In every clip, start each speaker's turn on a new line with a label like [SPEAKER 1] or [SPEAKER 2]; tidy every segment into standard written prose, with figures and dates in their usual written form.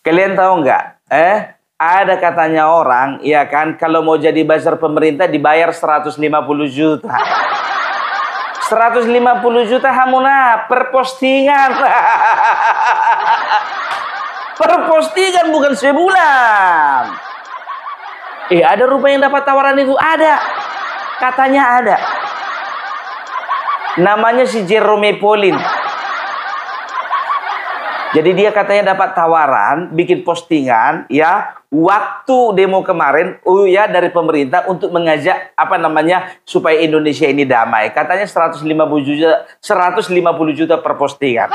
[SPEAKER 1] Kalian tahu nggak? Ada katanya orang, ya kan, kalau mau jadi buzzer pemerintah dibayar 150 juta. 150 juta hamuna per postingan. Per postingan, bukan sebulan. Ada rupa yang dapat tawaran itu, ada. Katanya ada. Namanya si Jerome Pauline. Jadi dia katanya dapat tawaran bikin postingan ya waktu demo kemarin ya dari pemerintah untuk mengajak supaya Indonesia ini damai. Katanya 150 juta per postingan.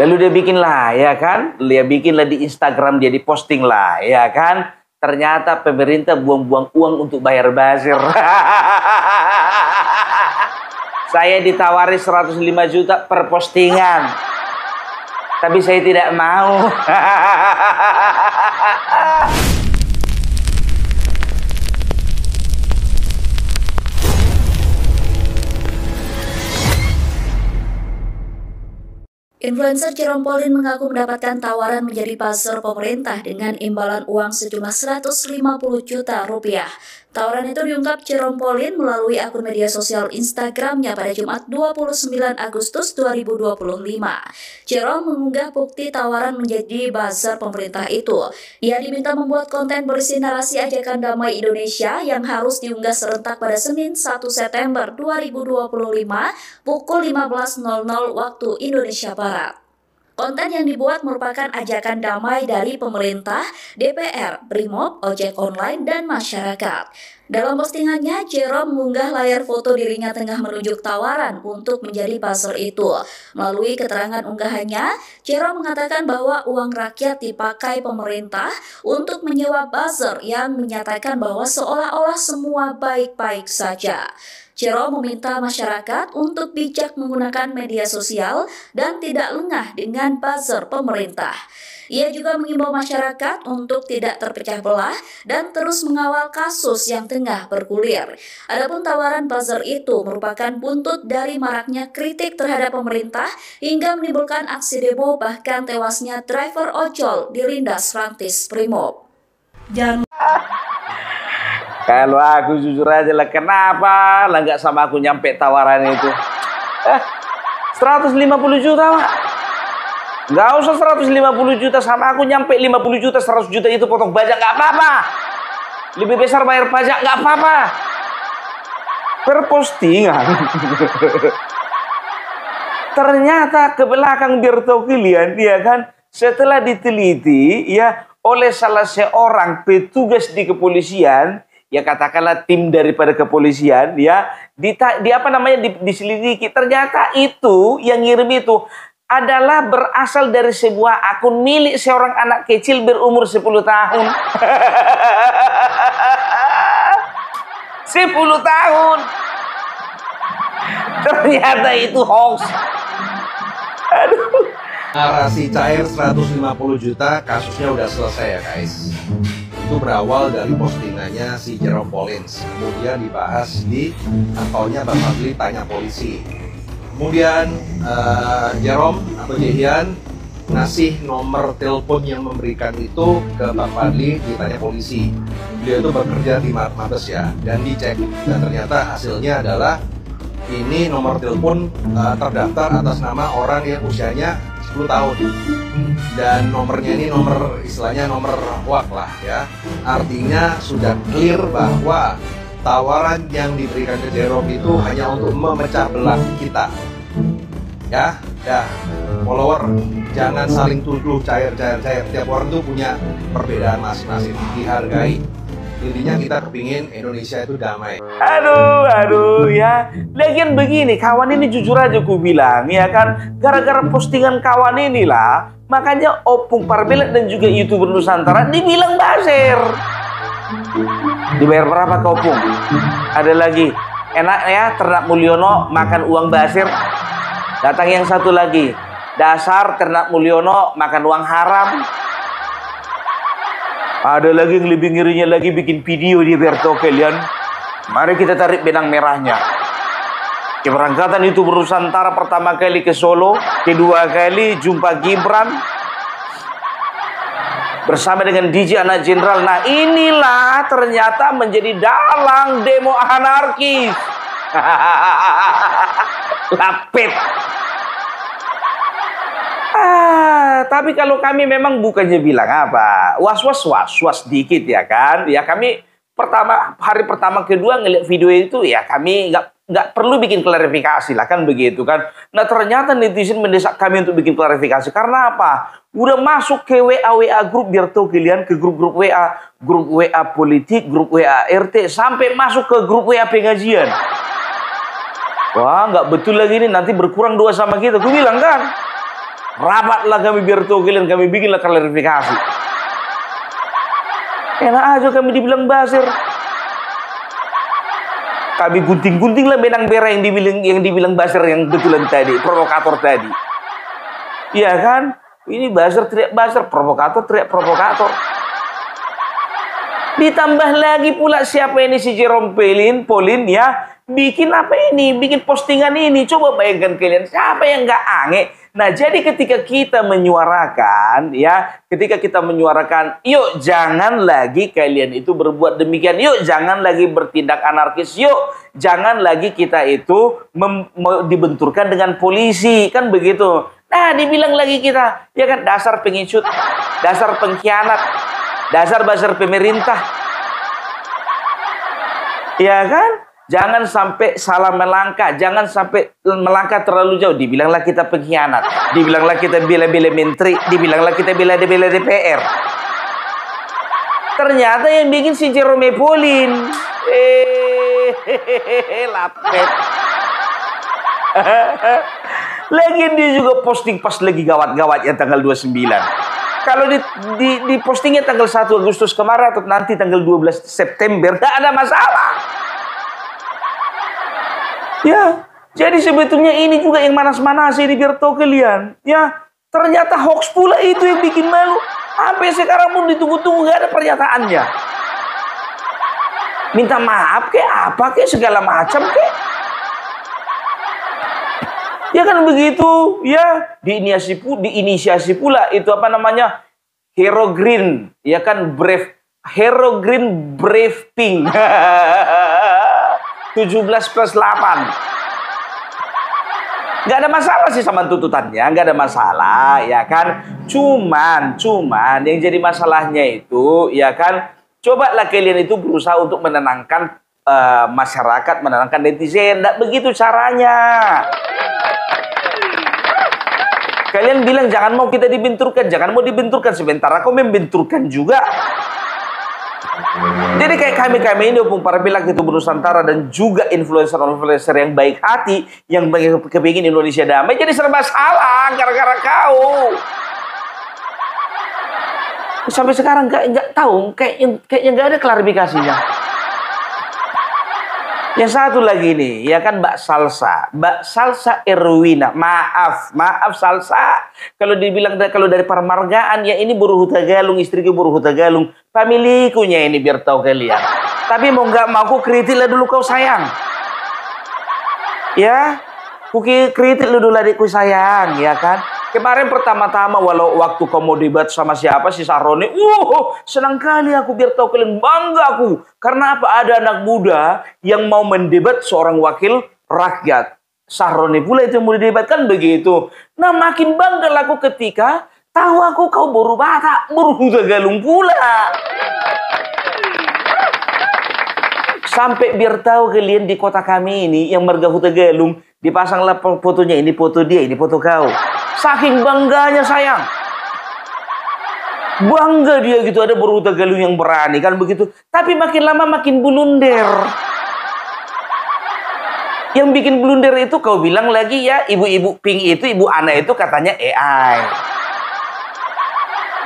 [SPEAKER 1] Lalu dia bikin lah ya kan, dia bikinlah di Instagram, dia diposting lah ya kan. Ternyata pemerintah buang-buang uang untuk bayar buzzer. Saya ditawari 105 juta per postingan. Tapi saya tidak mau.
[SPEAKER 2] Influencer Jerome Pauline mengaku mendapatkan tawaran menjadi buzzer pemerintah dengan imbalan uang sejumlah 150 juta rupiah. Tawaran itu diungkap Jerome Pauline melalui akun media sosial Instagramnya pada Jumat 29 Agustus 2025. Jerome mengunggah bukti tawaran menjadi buzzer pemerintah itu. Ia diminta membuat konten berisi narasi ajakan damai Indonesia yang harus diunggah serentak pada Senin 1 September 2025 pukul 15.00 waktu Indonesia Barat. Konten yang dibuat merupakan ajakan damai dari pemerintah, DPR, Brimob, ojek online, dan masyarakat. Dalam postingannya, Jerome mengunggah layar foto dirinya tengah menunjuk tawaran untuk menjadi buzzer itu. Melalui keterangan unggahannya, Jerome mengatakan bahwa uang rakyat dipakai pemerintah untuk menyewa buzzer yang menyatakan bahwa seolah-olah semua baik-baik saja. Jerome meminta masyarakat untuk bijak menggunakan media sosial dan tidak lengah dengan buzzer pemerintah. Ia juga mengimbau masyarakat untuk tidak terpecah belah dan terus mengawal kasus yang tengah bergulir. Adapun tawaran buzzer itu merupakan buntut dari maraknya kritik terhadap pemerintah hingga menimbulkan aksi demo bahkan tewasnya driver ojol dilindas rantis Brimob.
[SPEAKER 1] Kalau aku jujur aja lah, kenapa lah nggak sama aku nyampe tawaran itu? 150 juta, Mak. Nggak usah 150 juta, sama aku nyampe 50 juta, 100 juta itu potong pajak nggak apa-apa. Lebih besar bayar pajak nggak apa-apa. Per postingan. Ternyata ke belakang biar tahu kalian, ya kan, setelah diteliti ya oleh salah seorang petugas di kepolisian, ya katakanlah tim daripada kepolisian, ya diselidiki, ternyata itu yang ngirim itu adalah berasal dari sebuah akun milik seorang anak kecil berumur 10 tahun. 10 tahun. Ternyata itu hoax. Aduh.
[SPEAKER 3] Narasi cair 150 juta, kasusnya udah selesai ya guys. Itu berawal dari postingannya si Jerome Pauline, kemudian dibahas di akunnya Bang Fadli Tanya Polisi. Kemudian Jerome atau Jehian ngasih nomor telepon yang memberikan itu ke Bang Fadli di Tanya Polisi. Beliau itu bekerja di Mabes ya, dan dicek dan ternyata hasilnya adalah ini nomor telepon terdaftar atas nama orang yang usianya 10 tahun, dan nomornya ini nomor istilahnya nomor hoak lah ya. Artinya sudah clear bahwa tawaran yang diberikan ke Jerome itu hanya untuk memecah belah kita ya. Follower jangan saling tuduh cair. Tiap orang tuh punya perbedaan masing-masing, dihargai. Intinya kita kepingin Indonesia itu damai.
[SPEAKER 1] Aduh ya. Lagian begini, kawan ini jujur aja ku bilang, ya kan, gara-gara postingan kawan inilah, makanya Opung Parbelet dan juga YouTuber Nusantara dibilang buzzer. Dibayar berapa ke Opung? Ada lagi, enak ya Ternak Mulyono makan uang buzzer. Datang yang satu lagi, dasar Ternak Mulyono makan uang haram. Ada lagi yang lebih ngerinya lagi, bikin video di Berto kalian. Mari kita tarik benang merahnya. Keberangkatan itu Nusantara pertama kali ke Solo, kedua kali jumpa Gibran, bersama dengan DJ Anak Jenderal. Nah, inilah ternyata menjadi dalang demo anarkis. Lapet. Tapi kalau kami memang bukannya bilang apa, was-was dikit ya kan. Ya kami hari pertama kedua ngeliat video itu ya kami nggak perlu bikin klarifikasi lah kan begitu kan. Nah ternyata netizen mendesak kami untuk bikin klarifikasi karena apa? Udah masuk ke WA grup biar tahu kalian, ke grup WA politik, grup WA RT, sampai masuk ke grup WA pengajian. Wah nggak betul lagi ini, nanti berkurang doa sama kita. Aku bilang kan, rabatlah kami biar tahu kalian, kami bikinlah klarifikasi. Enak aja kami dibilang basir. Kami gunting-gunting lah benang merah yang dibilang basir yang betulan tadi, provokator tadi. Iya kan? Ini basir teriak basir, provokator teriak provokator. Ditambah lagi pula siapa ini si Jerome Pauline ya, bikin apa ini, bikin postingan ini. Coba bayangkan kalian, siapa yang nggak aneh. Nah, jadi ketika kita menyuarakan, yuk jangan lagi kalian itu berbuat demikian, yuk jangan lagi bertindak anarkis, yuk jangan lagi kita itu dibenturkan dengan polisi, kan begitu. Nah, dibilang lagi kita, ya kan, dasar pengecut, dasar pengkhianat, dasar pemerintah. Ya kan? Jangan sampai salah melangkah, jangan sampai melangkah terlalu jauh. Dibilanglah kita pengkhianat, dibilanglah kita bela-bela menteri, dibilanglah kita bela-bela DPR. Ternyata yang bikin si Jerome Pauline. Lapet. Lagi dia juga posting pas lagi gawat-gawatnya tanggal 29. Kalau di postingnya tanggal 1 Agustus kemarin atau nanti tanggal 12 September, tidak ada masalah. Ya, jadi sebetulnya ini juga yang manas-manas ini biar tahu kalian. Ya, ternyata hoax pula itu yang bikin malu. Sampai sekarang pun ditunggu-tunggu nggak ada pernyataannya. Minta maaf ke apa ke segala macam ke. Ya kan begitu, ya diinisiasi pula itu apa namanya Hero Green, ya kan Hero Green Brave Pink. 17+8. Nggak ada masalah sih sama tuntutannya, nggak ada masalah, ya kan. Cuman yang jadi masalahnya itu, ya kan, cobalah kalian itu berusaha untuk menenangkan masyarakat, menenangkan netizen. Nggak begitu caranya. Kalian bilang jangan mau kita dibenturkan, jangan mau dibenturkan, sementara kau membenturkan juga. Jadi kayak kami ini para pilak itu Nusantara dan juga influencer yang baik hati yang kepingin Indonesia damai, jadi serba salah gara-gara kau. Sampai sekarang nggak tahu, kayaknya nggak ada klarifikasinya. Yang satu lagi nih, ya kan Mbak Salsa Erwina. Maaf Salsa. Kalau dibilang kalau dari permargaan, ya ini buruh Hutagalung, istriku buruh Hutagalung, pamilikunya ini biar tahu kalian. Tapi mau nggak mau aku kritik lah dulu kau sayang. Ya, aku kritik lu dulu adikku sayang, ya kan. Kemarin pertama-tama walau waktu kau mau debat sama siapa si Sahroni, senang kali aku biar tahu kalian, bangga aku. Karena apa? Ada anak muda yang mau mendebat seorang wakil rakyat. Sahroni pula itu yang mau didebatkan begitu. Nah makin bangga aku ketika tahu aku kau buruh Batak, buruh Hutagalung pula. Sampai biar tahu kalian di kota kami ini yang marga Hutagalung dipasanglah fotonya, ini foto dia, ini foto kau. Saking bangganya sayang. Bangga dia gitu ada buruh Hutagalung yang berani kan begitu. Tapi makin lama makin blunder. Yang bikin blunder itu kau bilang lagi ya ibu-ibu pink itu, ibu Ana itu katanya AI.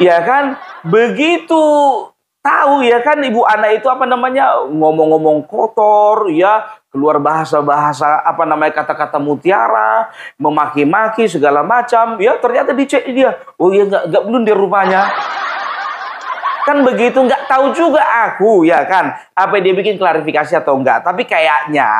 [SPEAKER 1] Ya kan? Begitu tahu ya kan ibu Ana itu apa namanya ngomong-ngomong kotor ya, keluar bahasa-bahasa apa namanya kata-kata mutiara, memaki-maki segala macam, ya ternyata dicek dia. Oh iya nggak blunder rupanya. Kan begitu, nggak tahu juga aku ya kan apa dia bikin klarifikasi atau enggak. Tapi kayaknya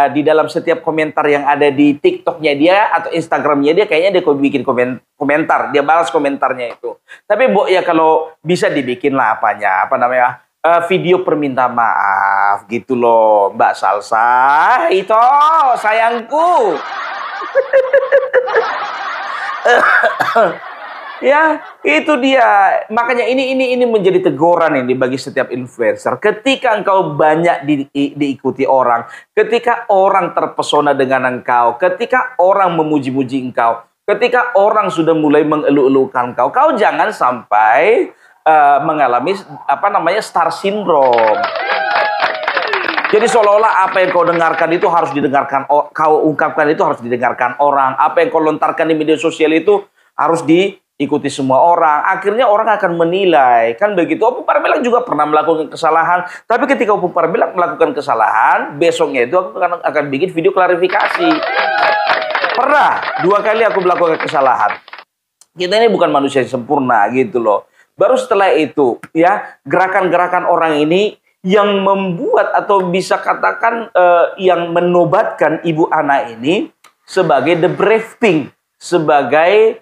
[SPEAKER 1] di dalam setiap komentar yang ada di TikToknya dia atau Instagramnya dia, kayaknya dia bikin komentar, dia balas komentarnya itu. Tapi Bo, ya kalau bisa dibikin lah apa namanya, video permintaan maaf gitu loh, Mbak Salsa, itu sayangku. Ya, itu dia. Makanya ini menjadi teguran ini bagi setiap influencer. Ketika engkau banyak diikuti orang, ketika orang terpesona dengan engkau, ketika orang memuji-muji engkau, ketika orang sudah mulai mengeluh-elukan engkau, kau jangan sampai mengalami apa namanya star syndrome. Jadi seolah-olah apa yang kau dengarkan itu harus didengarkan, kau ungkapkan itu harus didengarkan orang. Apa yang kau lontarkan di media sosial itu harus diikuti semua orang. Akhirnya orang akan menilai. Kan begitu. Opung Parbelak juga pernah melakukan kesalahan. Tapi ketika Opung Parbelak melakukan kesalahan, besoknya itu aku akan bikin video klarifikasi. Pernah 2 kali aku melakukan kesalahan. Kita ini bukan manusia yang sempurna gitu loh. Baru setelah itu ya, gerakan-gerakan orang ini yang membuat atau bisa katakan yang menobatkan Ibu Ana ini sebagai the brave pink, sebagai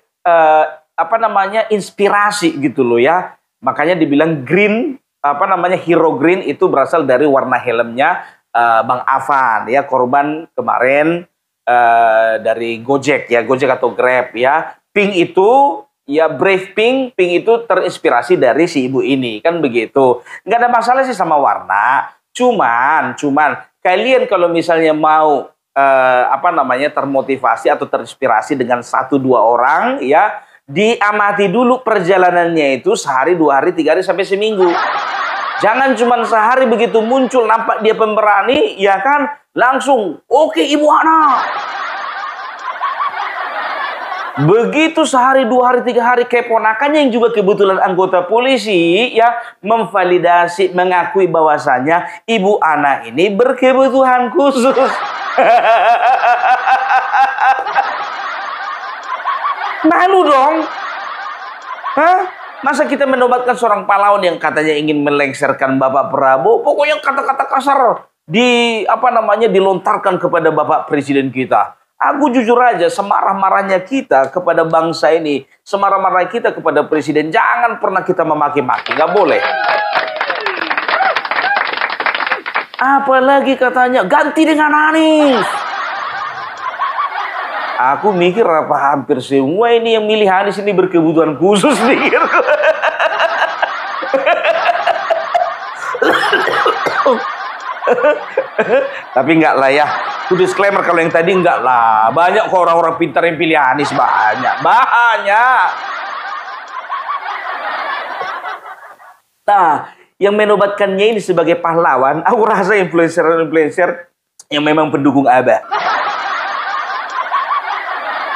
[SPEAKER 1] apa namanya inspirasi gitu loh ya. Makanya dibilang green, apa namanya hero green itu berasal dari warna helmnya Bang Afan ya, korban kemarin dari Gojek ya, Gojek atau Grab ya. Pink itu ya, brave pink, pink itu terinspirasi dari si ibu ini, kan begitu. Nggak ada masalah sih sama warna. Cuman kalian kalau misalnya mau apa namanya termotivasi atau terinspirasi dengan 1-2 orang ya, diamati dulu perjalanannya itu sehari, 2 hari, 3 hari sampai seminggu. Jangan cuma sehari begitu muncul nampak dia pemberani ya kan, langsung oke Ibu Ana. Begitu sehari, 2 hari, 3 hari, keponakannya yang juga kebetulan anggota polisi ya memvalidasi, mengakui bahwasanya Ibu Ana ini berkebutuhan khusus. Malu dong. Hah? Masa kita menobatkan seorang pahlawan yang katanya ingin melengsarkan Bapak Prabowo, pokoknya kata-kata kasar dilontarkan kepada Bapak Presiden kita. Aku jujur aja, semarah-marahnya kita kepada bangsa ini, semarah-marah kita kepada presiden, jangan pernah kita memaki-maki, nggak boleh. Apalagi katanya ganti dengan Anies. Aku mikir apa hampir semua ini yang milih Anies ini berkebutuhan khusus mikirku. Tapi enggak lah ya. Itu disclaimer kalau yang tadi enggak lah. Banyak kok orang-orang pintar yang pilih Anies, banyak. Nah, yang menobatkannya ini sebagai pahlawan, aku rasa influencer yang memang pendukung Abah.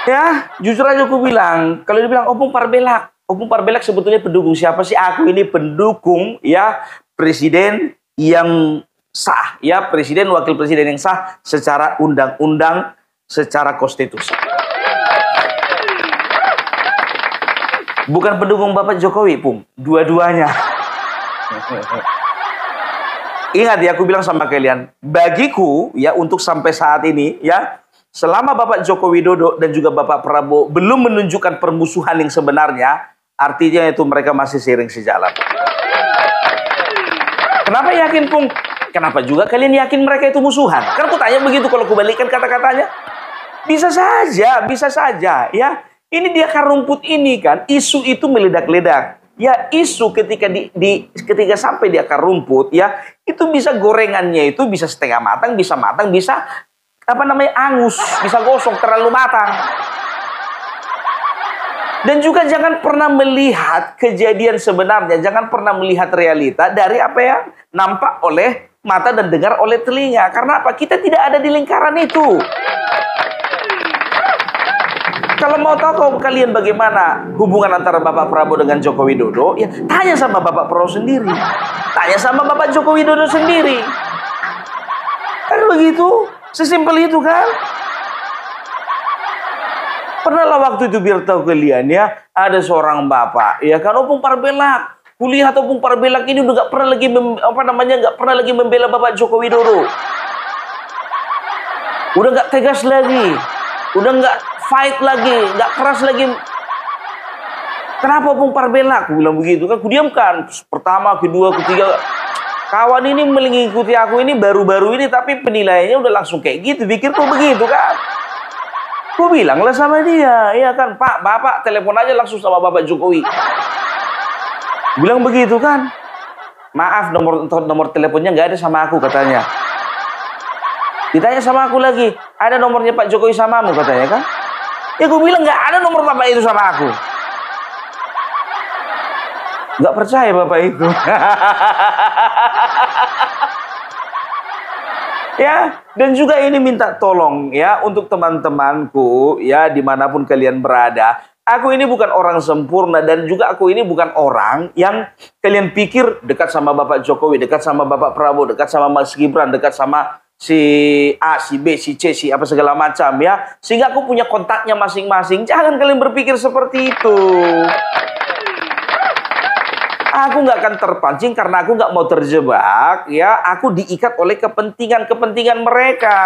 [SPEAKER 1] Ya, jujur aja aku bilang, kalau dibilang Opung Parbelak sebetulnya pendukung siapa sih? Aku ini pendukung ya presiden yang sah, ya presiden wakil presiden yang sah secara undang-undang, secara konstitusi. Bukan pendukung Bapak Jokowi, Pung, dua-duanya. Ingat ya, aku bilang sama kalian, bagiku ya untuk sampai saat ini ya, selama Bapak Joko Widodo dan juga Bapak Prabowo belum menunjukkan permusuhan yang sebenarnya, artinya itu mereka masih seiring sejalan. Kenapa yakin, Pung? Kenapa juga kalian yakin mereka itu musuhan? Karena aku tanya begitu, kalau aku balikkan kata-katanya. Bisa saja ya. Ini dia akar rumput ini kan, isu itu meledak-ledak. Ya, isu ketika ketika sampai di akar rumput ya, itu bisa gorengannya itu bisa setengah matang, bisa angus, bisa gosong terlalu matang. Dan juga jangan pernah melihat kejadian sebenarnya, jangan pernah melihat realita dari apa yang nampak oleh mata dan dengar oleh telinga. Karena apa? Kita tidak ada di lingkaran itu. Kalau mau tahu kalian bagaimana hubungan antara Bapak Prabowo dengan Joko Widodo, ya tanya sama Bapak Prabowo sendiri. Tanya sama Bapak Joko Widodo sendiri. Kan begitu? Sesimpel itu kan? Pernahlah waktu itu biar tahu kalian ya, ada seorang bapak, ya kan, Opung Parbelak. Kulihat Opung Parbelak ini udah nggak pernah lagi membela Bapak Joko Widodo. Udah nggak tegas lagi, udah nggak fight lagi, nggak keras lagi. Kenapa Bung Parbela? Aku bilang begitu kan, aku diamkan. Pertama, kedua, ketiga. Kawan ini mengikuti aku ini baru-baru ini, tapi penilaiannya udah langsung kayak gitu. Pikirku begitu kan. Aku bilang lah sama dia, iya kan, Pak, Bapak telepon aja langsung sama Bapak Jokowi. Bilang begitu kan. Maaf, nomor teleponnya nggak ada sama aku katanya. Ditanya sama aku lagi, ada nomornya Pak Jokowi samamu katanya kan. Ya aku bilang nggak ada nomor Bapak itu sama aku. Nggak percaya Bapak itu. Ya, dan juga ini minta tolong ya untuk teman-temanku ya dimanapun kalian berada. Aku ini bukan orang sempurna dan juga aku ini bukan orang yang kalian pikir dekat sama Bapak Jokowi, dekat sama Bapak Prabowo, dekat sama Mas Gibran, dekat sama si A, si B, si C, si apa segala macam ya. Sehingga aku punya kontaknya masing-masing. Jangan kalian berpikir seperti itu. Aku nggak akan terpancing karena aku nggak mau terjebak ya. Aku diikat oleh kepentingan mereka.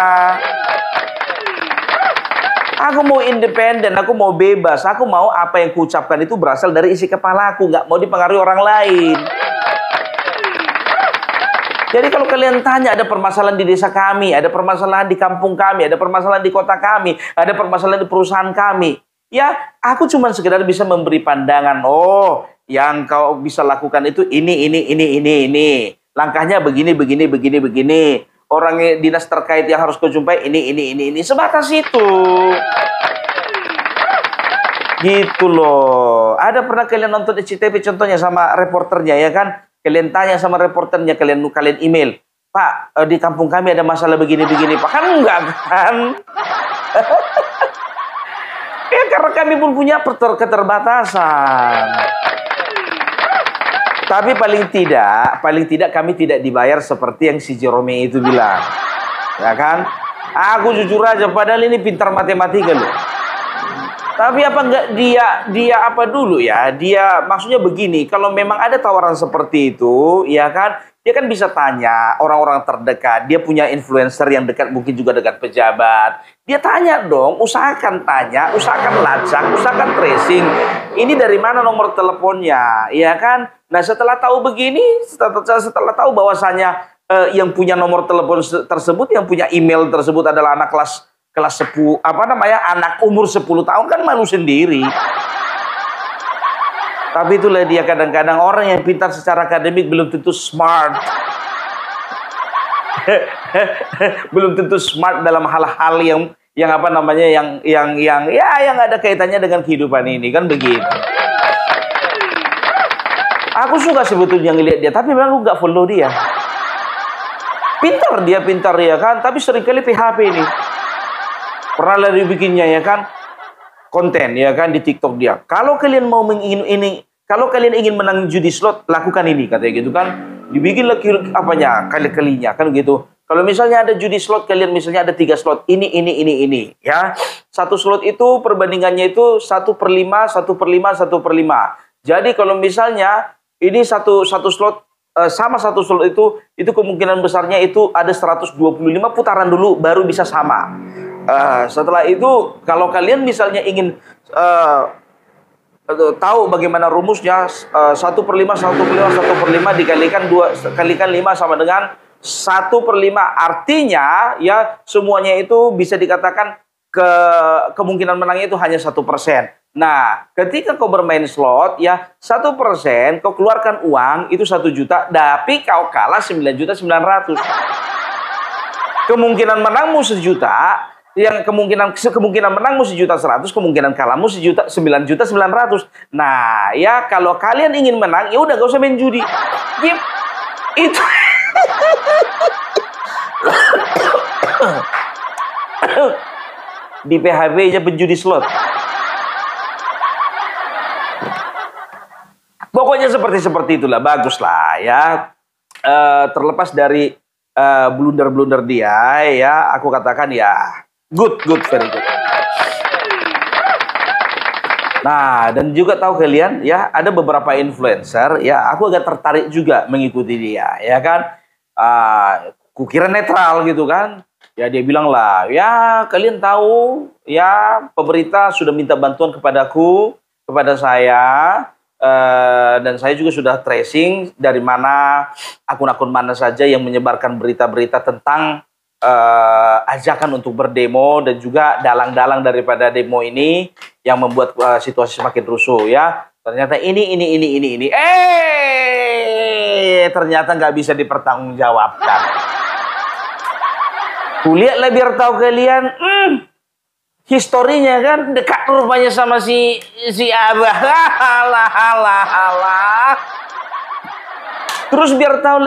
[SPEAKER 1] Aku mau independen, aku mau bebas. Aku mau apa yang kuucapkan itu berasal dari isi kepalaku, nggak mau dipengaruhi orang lain. Jadi kalau kalian tanya ada permasalahan di desa kami, ada permasalahan di kampung kami, ada permasalahan di kota kami, ada permasalahan di perusahaan kami, ya aku cuma sekedar bisa memberi pandangan. Oh, yang kau bisa lakukan itu ini. Langkahnya begini. Orang dinas terkait yang harus kau jumpai ini. Sebatas itu. Gitu loh. Ada pernah kalian nonton SCTV contohnya sama reporternya ya kan? Kalian tanya sama reporternya, kalian email. Pak, di kampung kami ada masalah begini. Pak, kan enggak kan? Ya karena kami pun punya keterbatasan. Tapi paling tidak kami tidak dibayar seperti yang si Jerome itu bilang. Ya kan? Aku jujur aja, padahal ini pintar matematika loh. Tapi apa enggak dia apa dulu ya? Dia maksudnya begini, kalau memang ada tawaran seperti itu, ya kan? Dia kan bisa tanya orang-orang terdekat. Dia punya influencer yang dekat, mungkin juga dekat pejabat. Dia tanya dong, usahakan tanya, usahakan lacak, usahakan tracing. Ini dari mana nomor teleponnya, ya kan? Nah setelah tahu begini, setelah tahu bahwasanya yang punya nomor telepon tersebut, yang punya email tersebut adalah anak kelas 10, anak umur 10 tahun, kan malu sendiri. Tapi itulah dia, kadang-kadang orang yang pintar secara akademik belum tentu smart. Belum tentu smart dalam hal-hal yang ada kaitannya dengan kehidupan ini, kan begitu. Aku suka sebetulnya ngelihat dia, tapi memang aku nggak follow dia. Pintar dia kan, tapi seringkali PHP ini. Pernah lagi bikinnya ya kan, konten ya kan di TikTok dia. Kalau kalian mau kalau kalian ingin menang judi slot, lakukan ini katanya gitu kan. Dibikin lagi kali-kalinya kan gitu. Kalau misalnya ada judi slot, kalian misalnya ada 3 slot, ini ya. Satu slot itu perbandingannya itu 1/5, 1/5, 1/5. Jadi kalau misalnya ini satu slot sama satu slot itu kemungkinan besarnya itu ada 125 putaran dulu baru bisa sama. Setelah itu kalau kalian misalnya ingin tahu bagaimana rumusnya, 1/5 dikalikan 5 sama dengan 1/5. Artinya ya semuanya itu bisa dikatakan kemungkinan menangnya itu hanya 1%. Nah, ketika kau bermain slot ya 1%, kau keluarkan uang itu 1 juta, tapi kau kalah 9.900.000. Kemungkinan menangmu 1 juta, yang kemungkinan menangmu 1.100.000, kemungkinan kalahmu 9.900.000. Nah, ya kalau kalian ingin menang, ya udah gak usah main judi. Yep. Itu. Di PHB aja penjudi slot. Pokoknya seperti itulah, bagus lah ya. Terlepas dari blunder-blunder dia, ya aku katakan ya good, very good. Nah, dan juga tahu kalian ya, ada beberapa influencer ya, aku agak tertarik juga mengikuti dia, ya kan. Kukira netral gitu kan. Ya dia bilang lah, ya kalian tahu ya pemerintah sudah minta bantuan kepadaku, kepada saya, dan saya juga sudah tracing dari mana akun-akun mana saja yang menyebarkan berita-berita tentang ajakan untuk berdemo dan juga dalang-dalang daripada demo ini yang membuat situasi semakin rusuh ya. Ternyata ini. Ternyata nggak bisa dipertanggungjawabkan. Kulihatlah biar tahu kalian, historinya kan dekat rupanya sama si Abah. Alah. Terus biar tahu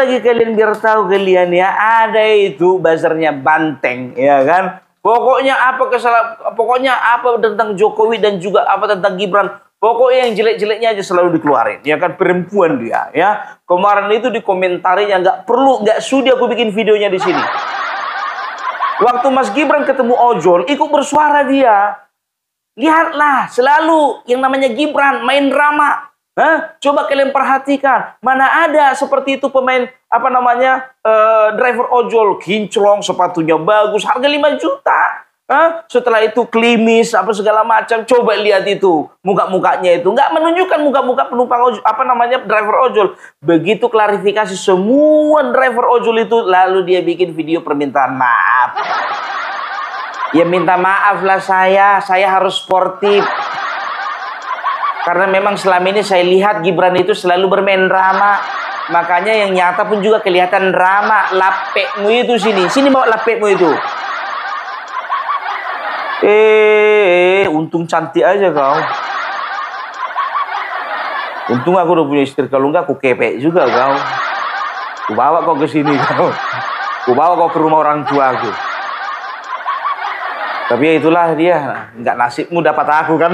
[SPEAKER 1] kalian ya, ada itu bazarnya Banteng ya kan. Pokoknya apa tentang Jokowi dan juga apa tentang Gibran. Pokoknya yang jelek-jeleknya aja selalu dikeluarin. Ya kan, perempuan dia ya. Kemarin itu dikomentarinya nggak sudi aku bikin videonya di sini. Waktu Mas Gibran ketemu ojol, ikut bersuara dia. Lihatlah, selalu yang namanya Gibran main drama. Coba kalian perhatikan, mana ada seperti itu pemain driver ojol, kinclong, sepatunya bagus, harga 5 juta. Setelah itu klimis, apa segala macam. Coba lihat itu, muka-mukanya itu nggak menunjukkan muka-muka penumpang ojol, driver ojol. Begitu klarifikasi semua driver ojol itu, lalu dia bikin video permintaan maaf. Ya minta maaf lah saya harus sportif. Karena memang selama ini saya lihat Gibran itu selalu bermain drama. Makanya yang nyata pun juga kelihatan drama. Lapekmu itu sini bawa lapekmu itu. Untung cantik aja kau. Untung aku udah punya istri, kalau enggak aku kepek juga kau. Aku bawa kau ke sini kau. Aku bawa kau ke rumah orang tua aku. Tapi ya itulah dia, enggak nasibmu dapat aku kan.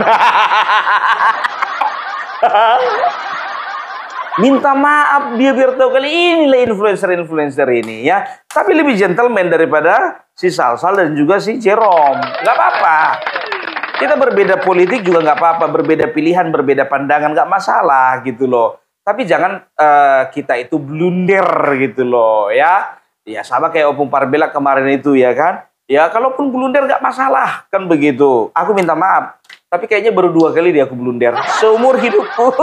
[SPEAKER 1] Minta maaf dia biar tahu kali inilah influencer ini ya. Tapi lebih gentleman daripada si Salsal dan juga si Jerome. Nggak apa-apa. Kita berbeda politik juga nggak apa-apa. Berbeda pilihan, berbeda pandangan nggak masalah gitu loh. Tapi jangan kita itu blunder gitu loh ya. Ya sama kayak Opung Parbela kemarin itu ya kan. Ya kalaupun blunder nggak masalah kan begitu. Aku minta maaf. Tapi kayaknya baru 2 kali dia aku blunder seumur hidupku.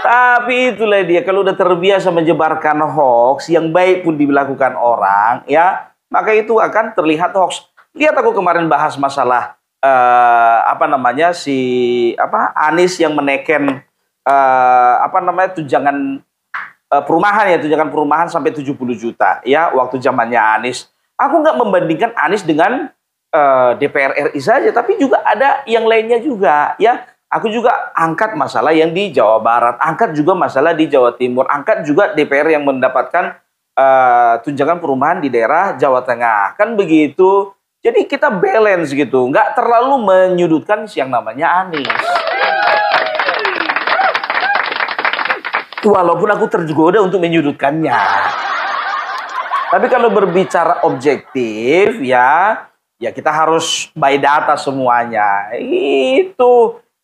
[SPEAKER 1] Tapi itulah dia, kalau udah terbiasa menyebarkan hoax yang baik pun dilakukan orang, ya, maka itu akan terlihat hoax. Lihat aku kemarin bahas masalah Anies yang meneken tunjangan perumahan sampai 70 juta ya waktu zamannya Anies. Aku nggak membandingkan Anies dengan DPR RI saja, tapi juga ada yang lainnya juga ya. Aku juga angkat masalah yang di Jawa Barat, angkat juga masalah di Jawa Timur, angkat juga DPR yang mendapatkan tunjangan perumahan di daerah Jawa Tengah. Kan begitu. Jadi kita balance gitu, nggak terlalu menyudutkan yang namanya Anies. Walaupun aku tergoda untuk menyudutkannya. Tapi kalau berbicara objektif ya kita harus by data semuanya.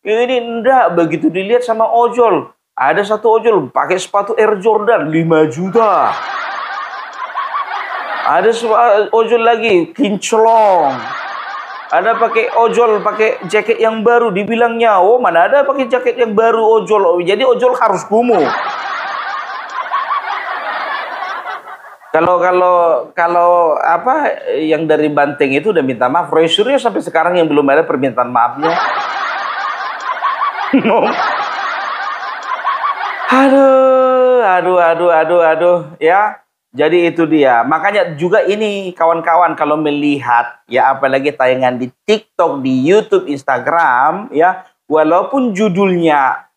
[SPEAKER 1] Ini enggak begitu dilihat sama ojol. Ada satu ojol pakai sepatu Air Jordan 5 juta. Ada ojol lagi kinclong. Ada ojol pakai jaket yang baru, dibilangnya, "Oh, mana ada pakai jaket yang baru ojol." Jadi ojol harus kumuh. Kalau yang dari Banteng itu udah minta maaf, Roy Suryo sampai sekarang yang belum ada permintaan maafnya. Aduh ya. Jadi itu dia. Makanya juga ini kawan-kawan kalau melihat ya apalagi tayangan di TikTok, di YouTube, Instagram ya, walaupun judulnya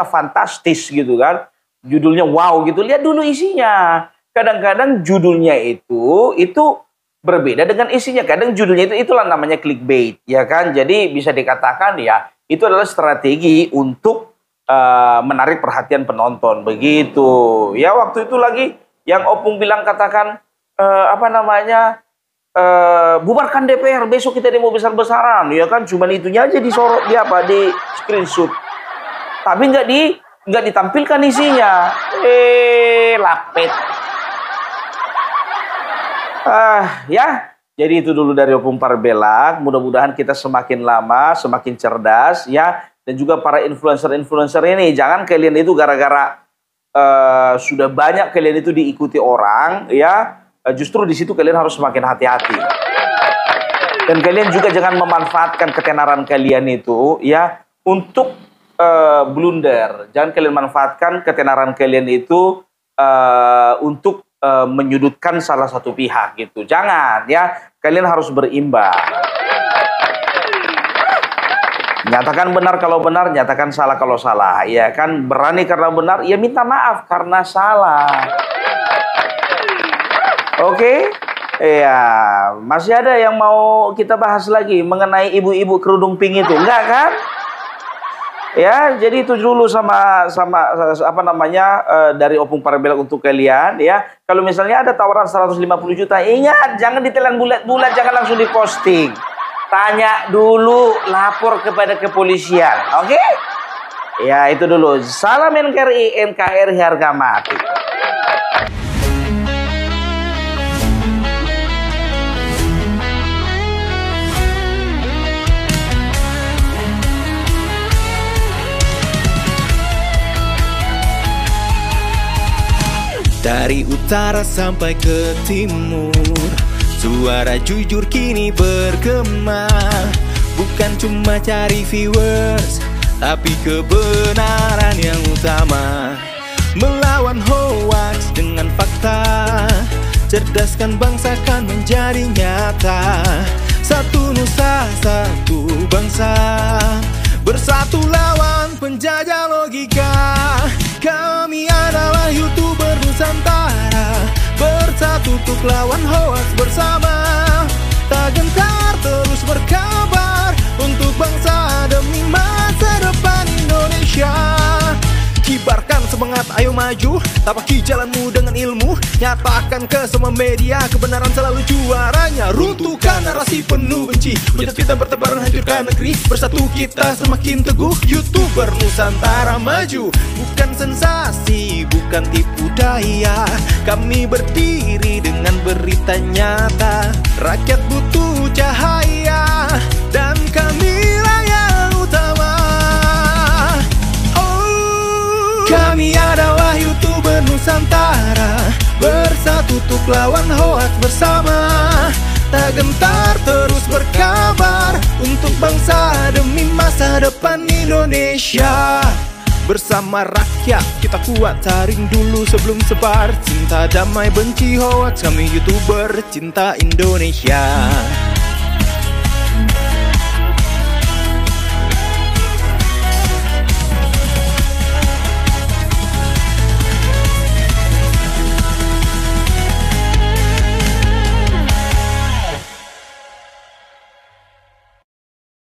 [SPEAKER 1] fantastis gitu kan. Judulnya wow gitu. Lihat dulu isinya. Kadang-kadang judulnya itu berbeda dengan isinya. Kadang judulnya itulah namanya clickbait ya kan. Jadi bisa dikatakan ya itu adalah strategi untuk menarik perhatian penonton begitu. Ya waktu itu lagi yang Opung bilang katakan bubarkan DPR, besok kita demo besar-besaran ya kan, cuman itunya aja disorot di screenshot. Tapi nggak ditampilkan isinya. Lapet. Ya, jadi itu dulu dari Opung Parbelak. Mudah-mudahan kita semakin lama semakin cerdas ya. Dan juga para influencer-influencer ini, jangan kalian itu gara-gara sudah banyak kalian itu diikuti orang ya, justru di situ kalian harus semakin hati-hati. Dan kalian juga jangan memanfaatkan ketenaran kalian itu ya untuk blunder. Jangan kalian manfaatkan ketenaran kalian itu untuk menyudutkan salah satu pihak gitu. Jangan ya, kalian harus berimbang. Nyatakan benar kalau benar, nyatakan salah kalau salah. Ya kan, berani karena benar, ya minta maaf karena salah. Oke? Ya, masih ada yang mau kita bahas lagi mengenai ibu-ibu kerudung pink itu, enggak kan? Ya, jadi itu dulu sama apa namanya dari Opung Parbelak untuk kalian ya. Kalau misalnya ada tawaran 150 juta, ingat jangan ditelan bulat-bulat, jangan langsung diposting. Tanya dulu, lapor kepada kepolisian. Oke? Ya, itu dulu. Salam NKRI harga mati.
[SPEAKER 4] Dari utara sampai ke timur, suara jujur kini bergema. Bukan cuma cari viewers, tapi kebenaran yang utama. Melawan hoax dengan fakta, cerdaskan bangsa kan menjadi nyata. Satu nusa, satu bangsa, bersatu lawan penjajah logika. Kami adalah YouTuber Nusantara, bersatu untuk lawan hoax bersama. Tak gentar terus berkabar untuk bangsa demi masa depan Indonesia. Kibarkan semangat, ayo maju, tapaki jalanmu dengan ilmu. Nyatakan ke semua media, kebenaran selalu juaranya. Runtuhkan narasi penuh benci, hujat fitnah bertebaran, hancurkan negeri. Bersatu kita semakin teguh, YouTuber Nusantara maju. Bukan sensasi, bukan tipu daya, kami berdiri dengan berita nyata. Rakyat butuh cahaya, dan kamilah yang utama. Kami adalah YouTuber Nusantara, bersatu untuk lawan hoax bersama. Tak gentar terus berkabar untuk bangsa demi masa depan Indonesia. Bersama rakyat kita kuat, saring dulu sebelum sebar. Cinta damai benci hoax, kami YouTuber cinta Indonesia.